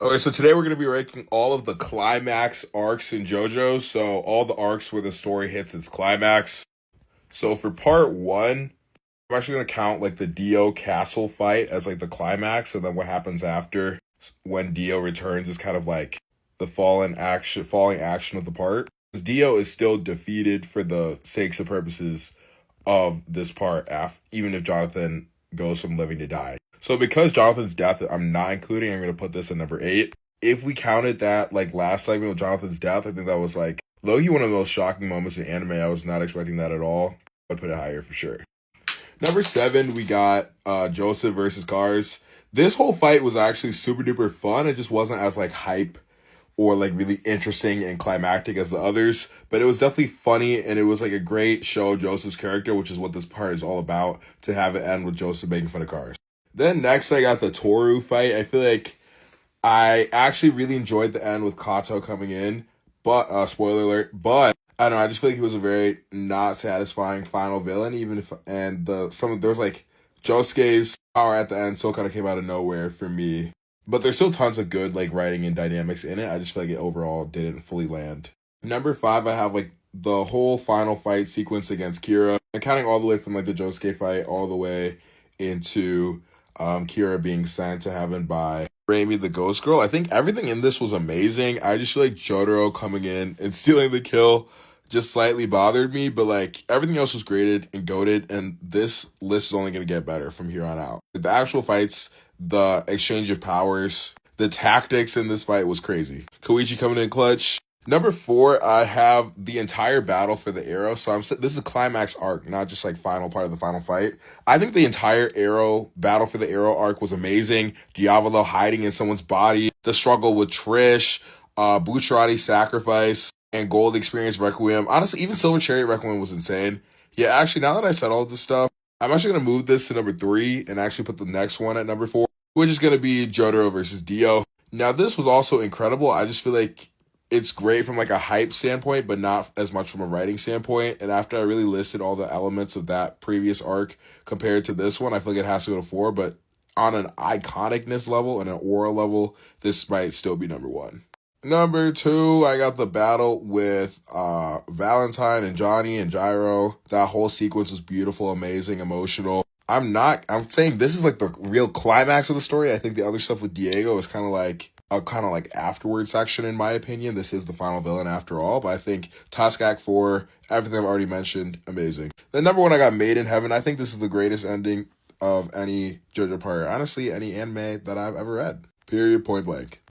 Okay, so today we're going to be ranking all of the climax arcs in JoJo. So all the arcs where the story hits its climax. So for part one, I'm actually going to count like the Dio castle fight as like the climax, and then what happens after when Dio returns is kind of like the falling action of the part. Because Dio is still defeated for the sakes and purposes of this part, even if Jonathan goes from living to die. So because Jonathan's death, I'm not including. I'm going to put this at number eight. If we counted that like last segment with Jonathan's death, I think that was like low-key one of the most shocking moments in anime. I was not expecting that at all. I'd put it higher for sure. Number seven, we got Joseph versus Cars. This whole fight was actually super duper fun. It just wasn't as like hype or like really interesting and climactic as the others, but it was definitely funny and it was like a great show of Joseph's character, which is what this part is all about, to have it end with Joseph making fun of Cars. Then next I got the Toru fight. I feel like I actually really enjoyed the end with Kato coming in, but spoiler alert, but I don't know, I just feel like he was a very not satisfying final villain, even if and there's like Josuke's power at the end still kind of came out of nowhere for me. But there's still tons of good like writing and dynamics in it. I just feel like it overall didn't fully land. Number five, I have like the whole final fight sequence against Kira, and counting all the way from like the Josuke fight all the way into Kira being sent to heaven by Raimi the Ghost Girl. I think everything in this was amazing. I just feel like Jotaro coming in and stealing the kill just slightly bothered me, but like everything else was graded and goated, and this list is only going to get better from here on out. The actual fights, the exchange of powers, the tactics in this fight was crazy. Koichi coming in clutch. Number four, I have the entire battle for the arrow. So this is a climax arc, not just like final part of the final fight. I think the entire arrow battle for the arrow arc was amazing. Diavolo hiding in someone's body, the struggle with Trish, Bucciarati's sacrifice, and Gold Experience Requiem. Honestly, even Silver Chariot Requiem was insane. Yeah, actually, now that I said all of this stuff, I'm actually gonna move this to number three and actually put the next one at number four, which is gonna be Jotaro versus Dio. Now, this was also incredible. I just feel like it's great from like a hype standpoint, but not as much from a writing standpoint. And after I really listed all the elements of that previous arc compared to this one, I feel like it has to go to four. But on an iconicness level and an aura level, this might still be number one. Number two, I got the battle with Valentine and Johnny and Gyro. That whole sequence was beautiful, amazing, emotional. I'm saying this is like the real climax of the story. I think the other stuff with Diego is kind of like a kind of like afterward section in my opinion. This is the final villain after all, but I think Tusk Act 4, everything I've already mentioned, amazing. Then number one, I got Made in Heaven. I think this is the greatest ending of any JoJo part. Honestly, any anime that I've ever read. Period, point blank.